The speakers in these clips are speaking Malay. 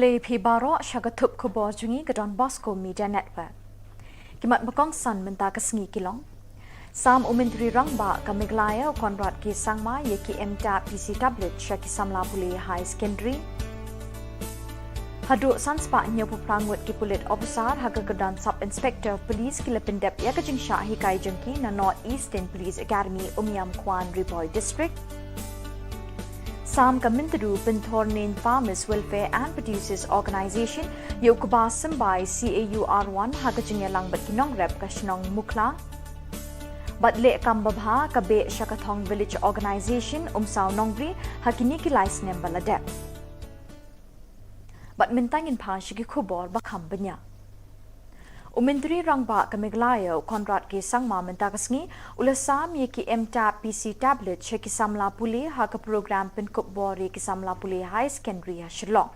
Kablay Pibaro Shagatup Khubor Jungi Gadon Bosco Media Network. Kimat Bakong San Menta Kasngi Kilong. Sam Umintri Rangba Kamiglaya Konrad Ki Sangma Yeki Emta PC Tablet Shaki Samla Puli High Secondary. Hadu Sanspa Nyopu Prangwit Ki Pulit Officer Hagagadan Sub Inspector of Police Kilapindep Yakajing Shah Hikai Junki na North Eastern Police Academy Umiam Kwan Ripoy District. Sam Kamintadu Pinthornin Farmers Welfare and Producers Organization Yokuba Simbai CAUR1 Hagajing Langbat Kinong Rep Kashnong Mukla. Batle Kambabha Kabe Shakathong Village Organization Umsao Nongri Hakiniki Lais Nembaladep. But Mintangin Pashiki Khubor Bakam Banya. Umintri Rangba Kamiglayo Konrad Ki Sangma Mentakasngi Ulasam Yeki Emta PC Tablet Sheki Samla Puli Haka Program Pin Khubor Ki Samla Puli High Secondary Shillong.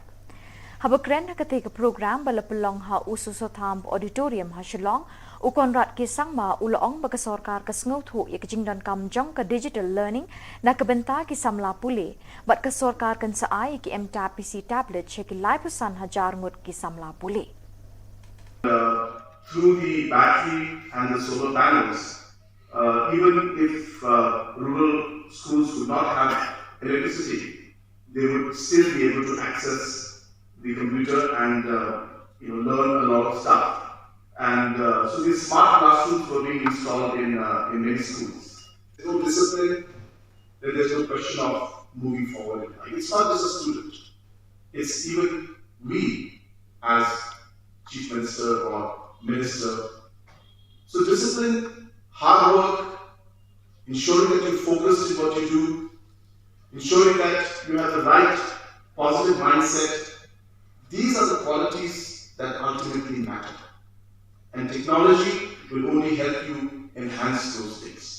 Habakren Hakateka Program Balapulong Ha Ususotham Auditorium Ha Shillong U Konrad Ki Sangma Ulaong Bagasorkar Kasngothu Yakjingdon Kamjong Ka Digital Learning Nakabenta Ki Samla Puli But Kasorkar Kan Saai Ki Emta PC Tablet Sheki Laipusan Hajar Ngut Ki Samla Puli. Through the battery and the solar panels, even if rural schools would not have electricity, they would still be able to access the computer and learn a lot of stuff. And so these smart classrooms were being installed in many schools. There's no discipline, then there's no question of moving forward. It's not just a student, it's even we as Chief Minister or Minister. So discipline, hard work, ensuring that you're focused in what you do, ensuring that you have the right positive mindset. These are the qualities that ultimately matter. And technology will only help you enhance those things.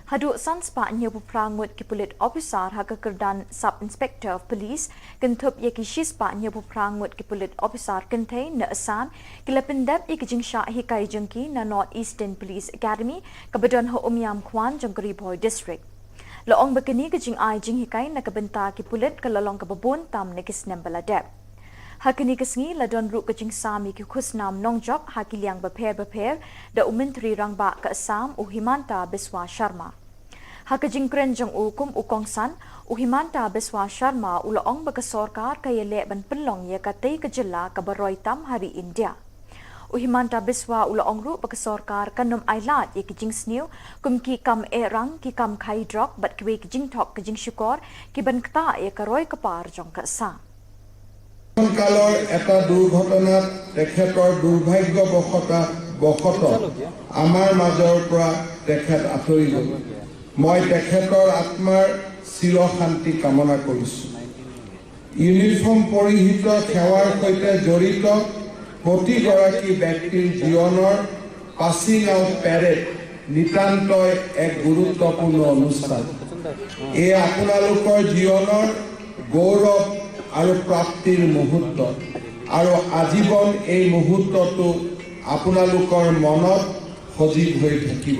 Hadu Sanspa Nyopu Prangwit Ki Pulit Officer Hagakardan Sub Inspector of Police Kintup Yeki Shispa Nyopu Prangwit Ki Pulit Officer Kintay na Assam Kilapindep Ikijing Sha Hikai Junki na North Eastern Police Academy Kabadon Ho Umiam Kwan Jangkaripoy District. Laong Bakani Kajing Ai Jing Hikai na Kabenta Ki Pulit Kalalong Kababon Tam Nekis Nembaladep. Hakini Kasngi Ladon Ruk Kajing Sami Ki Khusnam Nongjok Hakiliang Baper da Umintri Rangba Ka Assam Uhimanta Biswa Sharma. Hakajing Krenjong Ukum Ukongsan Uhimanta Biswa Sharma Ulaong Bagasorkar Kayele Ban Pelong Yakatay Ka Jylla Kabaroy Tam Hari India. Uhimanta Biswa Ulaong Ru Bagasorkar Kanum Ailat Yakijing Snew Kumki Kam Erang Ki Kam Kai Drok Bat Kwe Kijing Tok Kijing Shukor Ki Ban Kta Yakaroy Kapar Jong Ka Assam. কালৰ এটা দুৰ্ঘটনাত তেখেতৰ দুৰ্ভাগ্যবশত আমাৰ মাজৰ পৰা তেখেত আঁতৰি গ'ল। মই তেখেতৰ আত্মাৰ চিৰ শান্তি কামনা কৰিছো। ইউনিফৰ্ম পৰিহিত সেৱাৰ সৈতে জড়িত প্ৰতিগৰাকী ব্যক্তিৰ জীৱনৰ পাছিং আউট পেৰেড নিতান্তই এক গুৰুত্বপূৰ্ণ অনুষ্ঠান। এই আপোনালোকৰ জীৱনৰ গৌৰৱ আৰু প্ৰাপ্তিৰ মুহূৰ্ত আৰু আজীৱন এই মুহূৰ্তটো আপোনালোকৰ মনত সজীৱ হৈ থাকিব।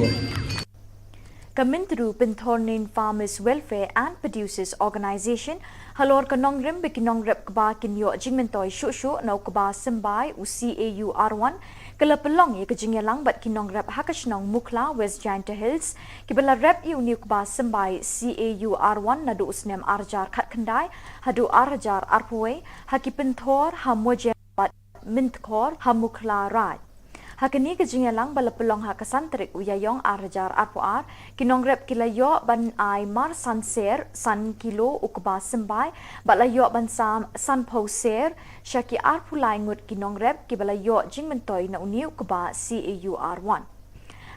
Kamintru Pinthornin Farmers Welfare and Producers Organization Halor Kanongrim Bikinongrep Kaba Kinyo Jingmentoy Shushu No Kaba Simbai UCAUR1 Kalapalong Yakajingalang But Kinongrep Hakashnong Mukla West Giant Hills Kibala Rep Uni Kaba Simbai CAUR1 Nadu Usnem Arjar Katkandai Hadu Arjar Arpoe Hakipinthor Hamoje But Mintkor Hamukla Rai Hakani Kajingalang Balapalong Hakasantrik Uyayong Arjar Arpoar Kinongrep Kilayo Ban Ai Mar Sanser San Kilo Ukba Simbai Balayo Ban Sam San Poser Shaki Arpulai Ngut Kinongrep Kibalayo Jingmentoy na Uni Ukba CAUR1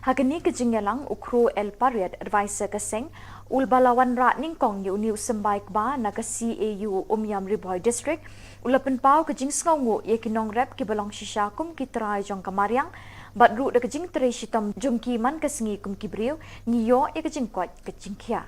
Hakani Kajingalang Ukro El Pariat Advisor Kaseng Ulbalawan Rat Ningkong Uni Simbai Kba Naga CAU Umiam Riboy District Ulapan pau kajing sngongo ye kinongrep ki balong shisha kum ki trai jong kamariang bat ru de kajing trai shitam jong ki man kasngi kum ki briu niyo ye kajing kwat kajing kya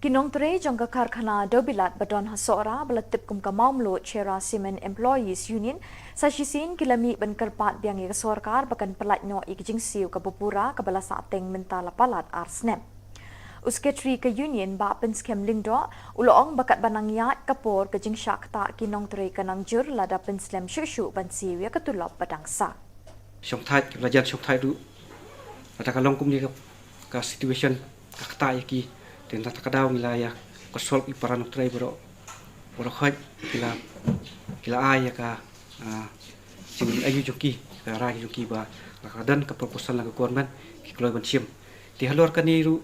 kinong trai jong ka karkhana dobilat badon hasora balatip kum ka maumlo chera cement employees union sa shisin kilami ban karpat biang ye sorkar bakan pelat no ye kajing siu ka bupura ka bala sa teng mentala palat arsnep Usketri ke union ba pen skem lingdo uloong bakat banang yat kapor ke jing syak ta kinong tre kanang jur lada pen slem shushu ban siwia ketulop badangsa. Syong thai belajar syong thai du. Ada kalong kum ni ka situation kakta yaki tenta takadaw nila ko solve iparan tre bro khoi kila ay ka sing ayu joki ka ra joki ba kadan ka proposal na government ki kloy ban sim ti halor ka ni ru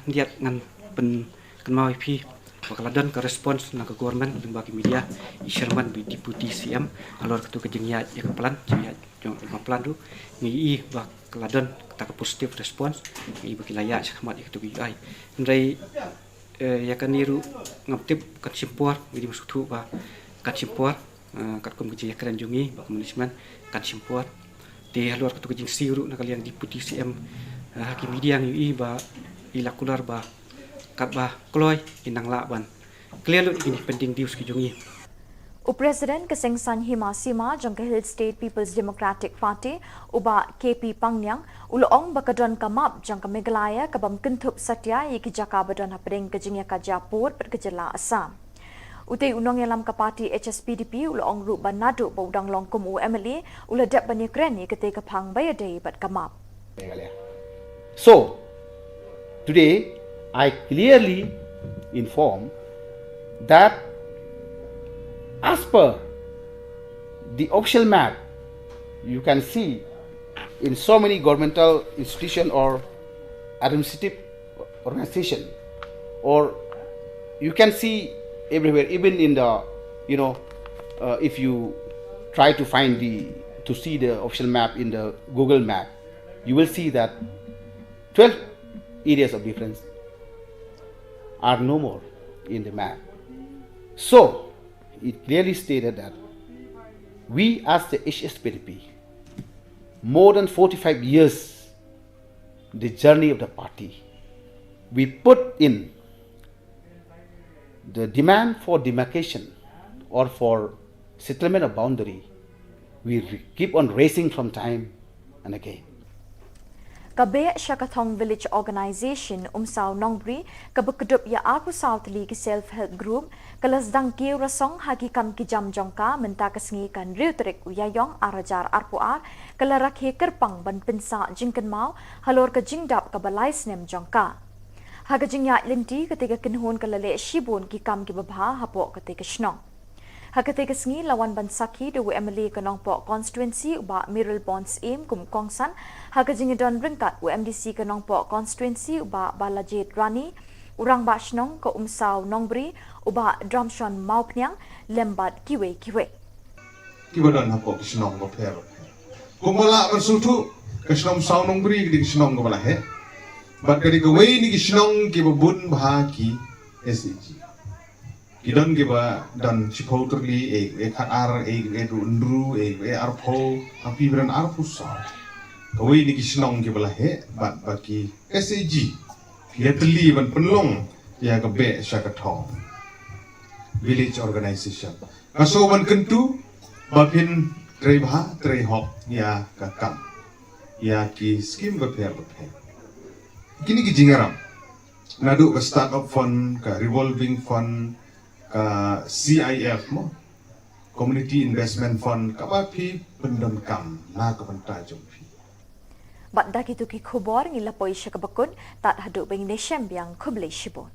niat ngan pen kenmau pi bakaladan ka response na government limba ki media isherman bi deputy CM halor ka tu ka jengya ya ka plan jengya jong plan du ni ba kaladan ta ka positive response ni ba kilaya sakmat ya tu bi ai ndai ya kan niru ngaptip kat simpor di masuk ba kat simpor kat kom kerja keren jungi ba management kat simpor di halor kat kerja siru nak kalian deputy CM hakim media ngi ba ilakular ba kat ba kloy inang la ban clear ini penting dius ki jungi Presiden Kesengsan Hima Sima jangka Hill State People's Democratic Party uba KP Pangyang uloong bakadon kamap jangka Meghalaya kabam kentup satya yaki jaka badon hapring kejingya ka Japur perkejela Assam. Utai unong yalam ka parti HSPDP uloong ru banadu baudang longkum UMLA uladap banyakren yaki kapang bayadai bat kamap. So, today I clearly inform that as per the official map, you can see in so many governmental institution or administrative organization, or you can see everywhere, even in the, if you try to see the official map in the Google map, you will see that 12 areas of difference are no more in the map. So, it clearly stated that we as the HSPDP, more than 45 years, the journey of the party, we put in the demand for demarcation or for settlement of boundary, we keep on raising from time and again. Kabe Shakathong Village Organization Umsao Nongbri kabukudup ya aku South League Self-Help Group kelas dangki rasong hakikam kijam jongka menta kesngi kan riutrik uyayong arajar arpuar kelarak he kerpang ban pensa jingken mau halor ke jingdap ke balai snem jongka. Haga jingya linti ketika kenhun kelale shibun kikam ki babha hapo ketika shnong. Hakate kesngi lawan bansaki de UMLA Kenongpok constituency uba Mirrol Bonds aim kum kongsan haga jingidon ringkat UMDC Kenongpok constituency uba Balajit Rani urang ba shnong ke umsau Nongbri uba Drumshon Maupnyang lembat kiwe Kibadan hapo kisnong ko pero kumala bersutu kisnong sau Nongbri di kisnong ko bala he bat kadi kawai ni kisnong kibabun bahaki SEG Kidon giba dan cipoterli ar rundru arpo api beran arpusa kawai ni kisnong giba lahe bat baki SAG yatli ban penlong ya gabe Shakathong Village Organization kaso ban kentu bapin trebha trehok ya kakam ya ki skim beper kini kijingaram nadu ke startup fund ke revolving fund CIF mo Community Investment Fund kapapi pendon kam na kapanta jompi Bat daki tu ki khubor ngilapoi syakabakun tat haduk beng nesem yang kublai shibon.